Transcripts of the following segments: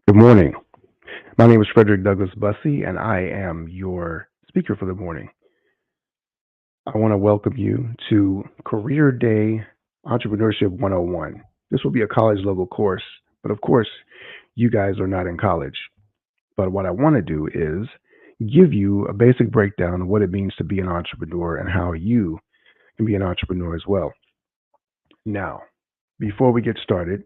Good morning. My name is Frederick Douglass Bussey, and I am your speaker for the morning. I want to welcome you to Career Day Entrepreneurship 101. This will be a college level course, but of course, you guys are not in college. But what I want to do is give you a basic breakdown of what it means to be an entrepreneur and how you can be an entrepreneur as well. Now, before we get started,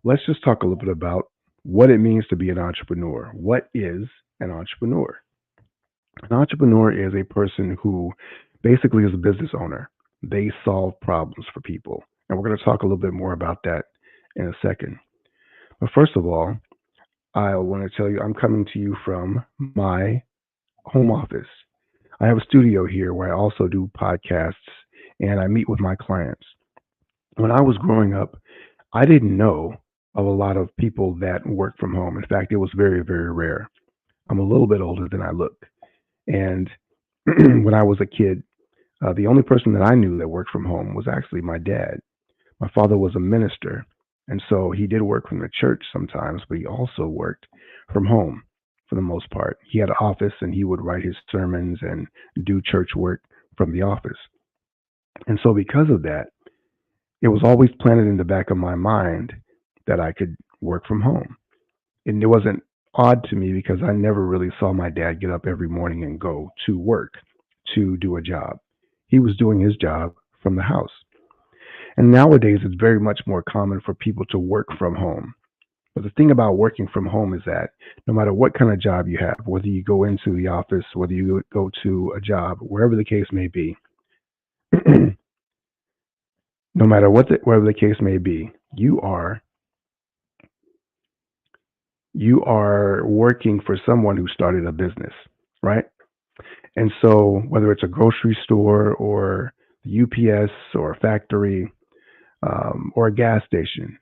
let's just talk a little bit about what it means to be an entrepreneur. What is an entrepreneur? An entrepreneur is a person who basically is a business owner. They solve problems for people. And we're going to talk a little bit more about that in a second. But first of all, I want to tell you I'm coming to you from my home office. I have a studio here where I also do podcasts and I meet with my clients. When I was growing up, I didn't know of a lot of people that work from home. In fact, it was very, very rare. I'm a little bit older than I look. And when I was a kid, the only person that I knew that worked from home was actually my dad. My father was a minister, and so he did work from the church sometimes, but he also worked from home for the most part. He had an office and he would write his sermons and do church work from the office. And so, because of that, it was always planted in the back of my mind that I could work from home. And it wasn't odd to me because I never really saw my dad get up every morning and go to work to do a job. He was doing his job from the house. And nowadays, it's very much more common for people to work from home. But the thing about working from home is that no matter what kind of job you have, whether you go into the office, whether you go to a job, wherever the case may be, no matter wherever the case may be, you are working for someone who started a business, right? And so whether it's a grocery store or the UPS or a factory or a gas station,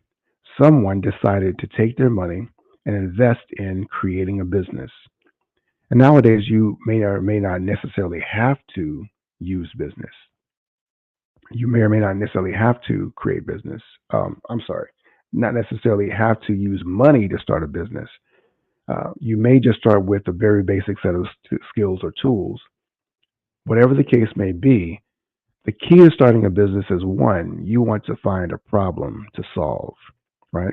someone decided to take their money and invest in creating a business. And nowadays, you may or may not necessarily have to use business. You may or may not necessarily have to create business. I'm sorry, not necessarily have to use money to start a business. You may just start with a very basic set of skills or tools. Whatever the case may be, the key to starting a business is one, you want to find a problem to solve, right?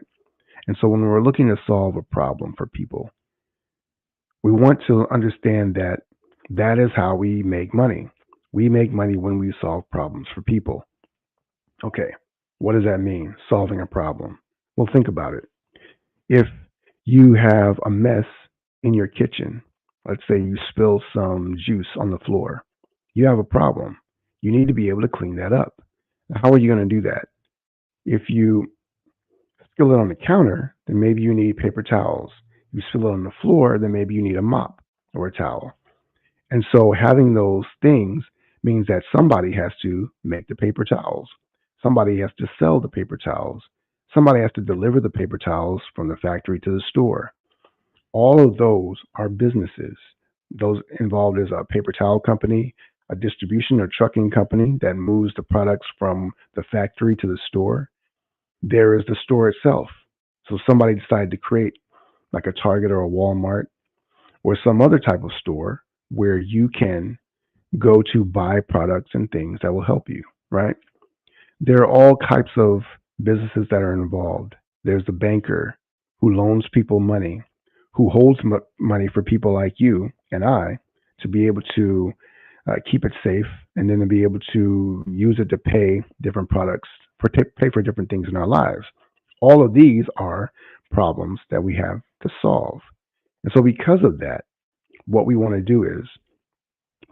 And so when we're looking to solve a problem for people, we want to understand that that is how we make money. We make money when we solve problems for people. Okay, what does that mean? Solving a problem. Well, think about it. If you have a mess in your kitchen, let's say you spill some juice on the floor, you have a problem. You need to be able to clean that up. Now, how are you going to do that? If you spill it on the counter, then maybe you need paper towels. You spill it on the floor, then maybe you need a mop or a towel. And so having those things means that somebody has to make the paper towels. Somebody has to sell the paper towels. Somebody has to deliver the paper towels from the factory to the store. All of those are businesses. Those involved is a paper towel company, a distribution or trucking company that moves the products from the factory to the store. There is the store itself. So somebody decided to create like a Target or a Walmart or some other type of store where you can go to buy products and things that will help you, right? There are all types of businesses that are involved. There's the banker who loans people money, who holds money for people like you and I to be able to keep it safe and then to be able to use it to pay different products, pay for different things in our lives. All of these are problems that we have to solve. And so, because of that, what we want to do is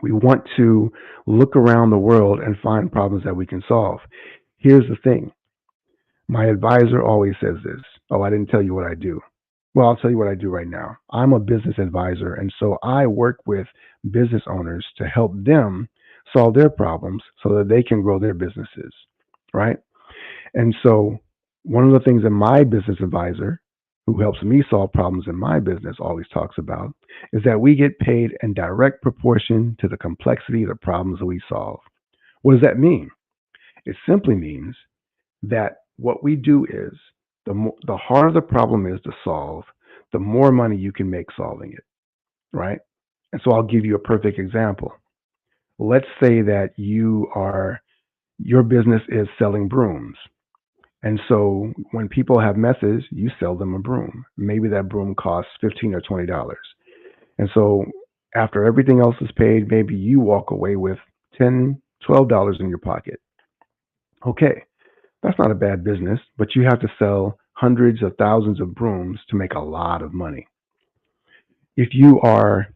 we want to look around the world and find problems that we can solve. Here's the thing, my advisor always says this. Oh, I didn't tell you what I do. Well, I'll tell you what I do right now. I'm a business advisor, and so I work with business owners to help them solve their problems so that they can grow their businesses, right? And so, one of the things that my business advisor, who helps me solve problems in my business, always talks about is that we get paid in direct proportion to the complexity of the problems that we solve. What does that mean? It simply means that what we do is the harder the problem is to solve, the more money you can make solving it, right? And so I'll give you a perfect example. Let's say that your business is selling brooms. And so when people have messes, you sell them a broom. Maybe that broom costs 15 or $20. And so after everything else is paid, maybe you walk away with 10, $12 in your pocket. Okay, that's not a bad business, but you have to sell hundreds of thousands of brooms to make a lot of money. If your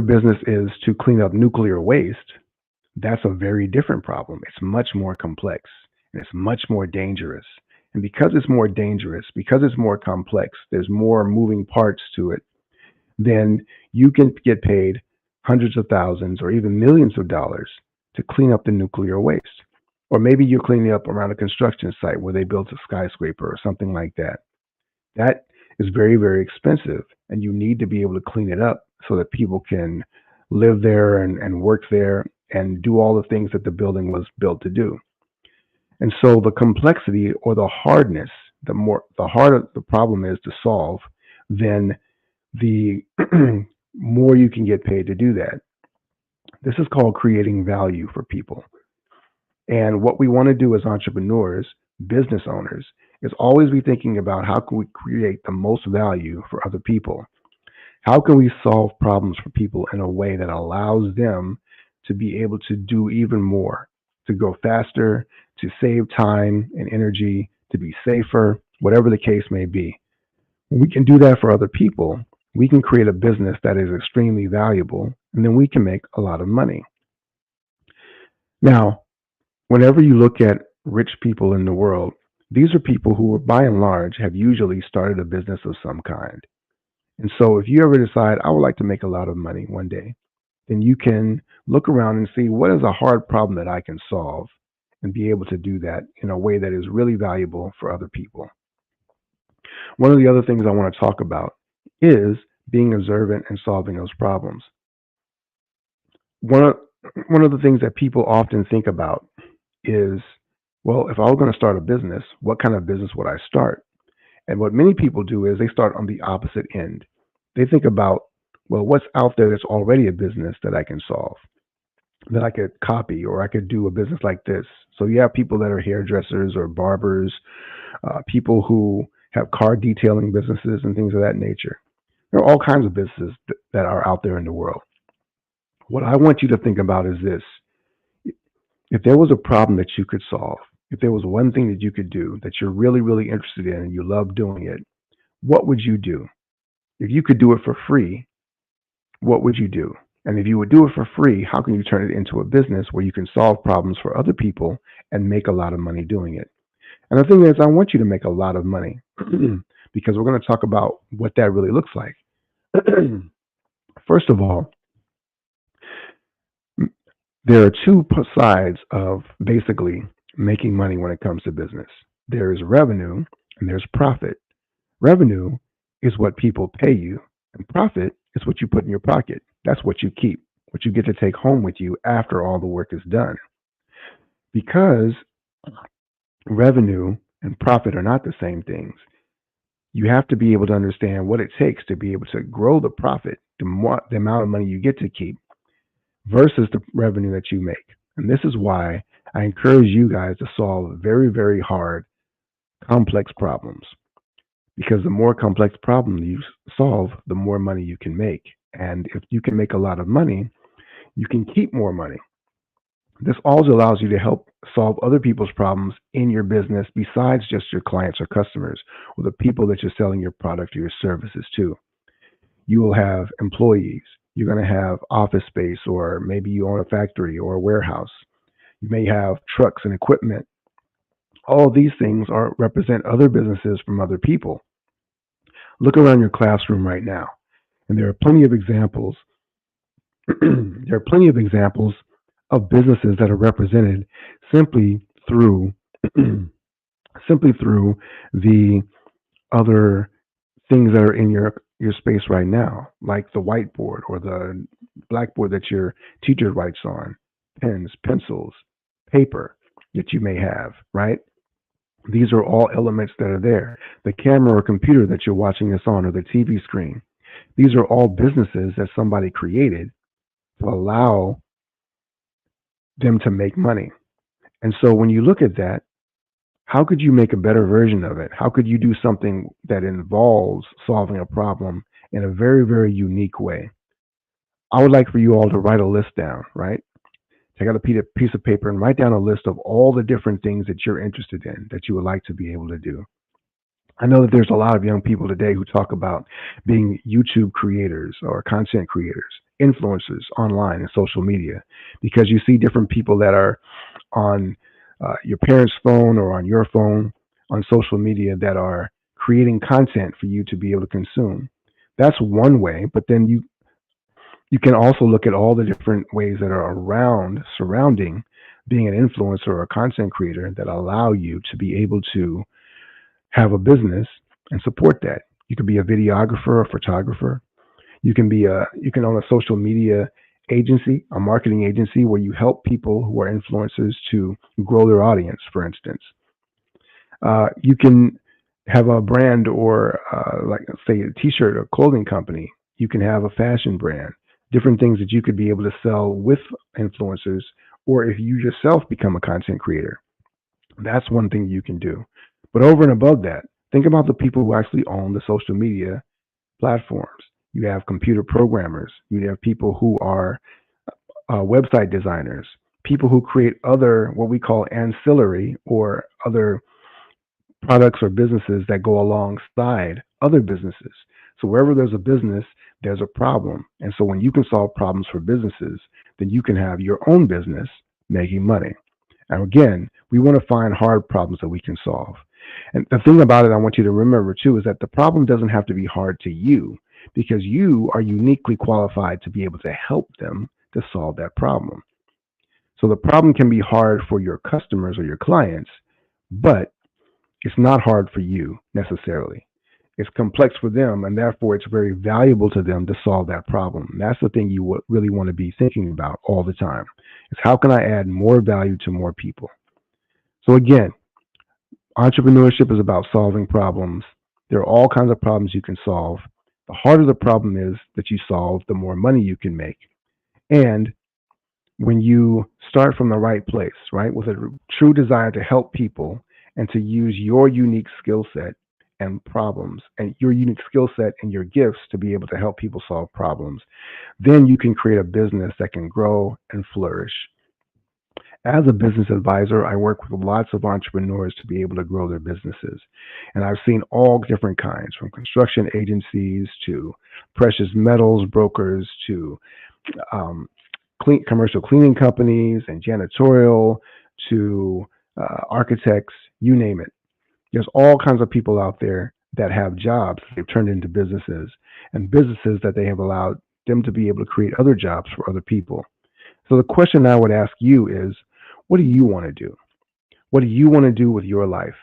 business is to clean up nuclear waste, that's a very different problem. It's much more complex and it's much more dangerous. And because it's more dangerous, because it's more complex, there's more moving parts to it, then you can get paid hundreds of thousands or even millions of dollars to clean up the nuclear waste. Or maybe you're cleaning up around a construction site where they built a skyscraper or something like that. That is very, very expensive, and you need to be able to clean it up so that people can live there and work there and do all the things that the building was built to do. And so the complexity or the hardness, the harder the problem is to solve, then the more you can get paid to do that. This is called creating value for people. And what we want to do as entrepreneurs, business owners, is always be thinking about how can we create the most value for other people? How can we solve problems for people in a way that allows them to be able to do even more, to go faster, to save time and energy, to be safer, whatever the case may be? When we can do that for other people, we can create a business that is extremely valuable, and then we can make a lot of money. Now, whenever you look at rich people in the world, these are people who, by and large, have usually started a business of some kind. And so, if you ever decide, I would like to make a lot of money one day, then you can look around and see what is a hard problem that I can solve and be able to do that in a way that is really valuable for other people. One of the other things I want to talk about is being observant and solving those problems. One of, one of the things that people often think about is, well, if I was going to start a business, what kind of business would I start? And what many people do is they start on the opposite end. They think about, well, what's out there that's already a business that I can solve, that I could copy, or I could do a business like this. So you have people that are hairdressers or barbers, people who have car detailing businesses and things of that nature. There are all kinds of businesses that are out there in the world. What I want you to think about is this. If there was a problem that you could solve, if there was one thing that you could do that you're really, really interested in and you love doing it, what would you do? If you could do it for free, what would you do? And if you would do it for free, how can you turn it into a business where you can solve problems for other people and make a lot of money doing it? And the thing is, I want you to make a lot of money because we're going to talk about what that really looks like. First of all, there are two sides of basically making money when it comes to business. There's revenue and there's profit. Revenue is what people pay you, and profit is what you put in your pocket. That's what you keep, what you get to take home with you after all the work is done. Because revenue and profit are not the same things, you have to be able to understand what it takes to be able to grow the profit, the amount of money you get to keep, versus the revenue that you make. And this is why I encourage you guys to solve very, very hard, complex problems. Because the more complex problem you solve, the more money you can make. And if you can make a lot of money, you can keep more money. This also allows you to help solve other people's problems in your business besides just your clients or customers or the people that you're selling your product or your services to. You will have employees. You're going to have office space, or maybe you own a factory or a warehouse. You may have trucks and equipment. All these things represent other businesses from other people. Look around your classroom right now, and there are plenty of examples. There are plenty of examples of businesses that are represented simply through simply through the other things that are in your space right now, like the whiteboard or the blackboard that your teacher writes on, pens, pencils, paper that you may have, right? These are all elements that are there. The camera or computer that you're watching this on, or the TV screen, these are all businesses that somebody created to allow them to make money. And so when you look at that, how could you make a better version of it? How could you do something that involves solving a problem in a very, very unique way? I would like for you all to write a list down, right? Take out a piece of paper and write down a list of all the different things that you're interested in that you would like to be able to do. I know that there's a lot of young people today who talk about being YouTube creators or content creators, influencers online and social media, because you see different people that are on your parents' phone or on your phone on social media that are creating content for you to be able to consume. That's one way, but then you can also look at all the different ways that are around surrounding being an influencer or a content creator that allow you to be able to have a business and support that. You could be a videographer, a photographer. You can own a social media agency, a marketing agency where you help people who are influencers to grow their audience, for instance. You can have a brand or like say a t-shirt or clothing company. You can have a fashion brand, different things that you could be able to sell with influencers, or if you yourself become a content creator, that's one thing you can do. But over and above that, think about the people who actually own the social media platforms. You have computer programmers. You have people who are website designers, people who create other, what we call ancillary or other products or businesses that go alongside other businesses. So wherever there's a business, there's a problem. And so when you can solve problems for businesses, then you can have your own business making money. And again, we want to find hard problems that we can solve. And the thing about it, I want you to remember too, is that the problem doesn't have to be hard to you because you are uniquely qualified to be able to help them to solve that problem. So the problem can be hard for your customers or your clients, but it's not hard for you necessarily. It's complex for them, and therefore it's very valuable to them to solve that problem. That's the thing you really want to be thinking about all the time. Is how can I add more value to more people? So again, entrepreneurship is about solving problems. There are all kinds of problems you can solve. The harder the problem is that you solve, the more money you can make. And when you start from the right place, right, with a true desire to help people and to use your unique skill set and problems and your unique skill set and your gifts to be able to help people solve problems, then you can create a business that can grow and flourish. As a business advisor, I work with lots of entrepreneurs to be able to grow their businesses. And I've seen all different kinds, from construction agencies to precious metals brokers to um, commercial cleaning companies and janitorial to architects, you name it. There's all kinds of people out there that have jobs they've turned into businesses and businesses that they have allowed them to be able to create other jobs for other people. So the question I would ask you is, what do you want to do? What do you want to do with your life?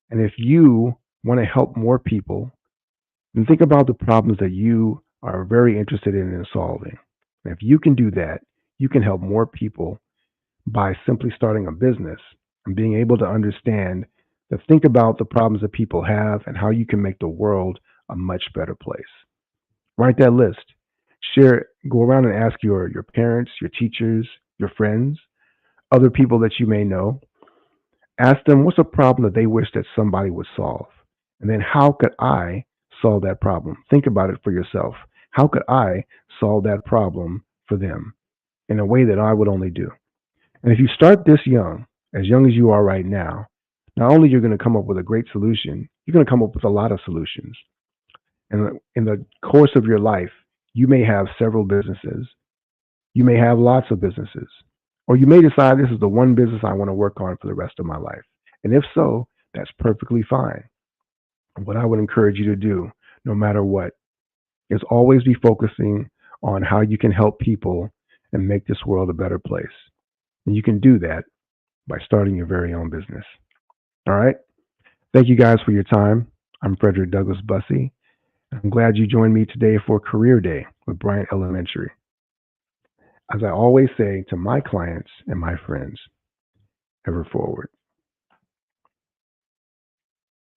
And if you want to help more people, then think about the problems that you are very interested in solving. And if you can do that, you can help more people by simply starting a business and being able to understand to think about the problems that people have and how you can make the world a much better place. Write that list. Share it. Go around and ask your parents, your teachers, your friends, other people that you may know. Ask them what's a problem that they wish that somebody would solve. And then how could I solve that problem? Think about it for yourself. How could I solve that problem for them in a way that I would only do? And if you start this young as you are right now, not only you're going to come up with a great solution, you're going to come up with a lot of solutions. And in the course of your life, you may have several businesses. You may have lots of businesses. Or you may decide this is the one business I want to work on for the rest of my life. And if so, that's perfectly fine. What I would encourage you to do, no matter what, is always be focusing on how you can help people and make this world a better place. And you can do that by starting your very own business. All right. Thank you guys for your time. I'm Frederick Douglass Bussey. I'm glad you joined me today for Career Day with Bryant Elementary. As I always say to my clients and my friends, ever forward.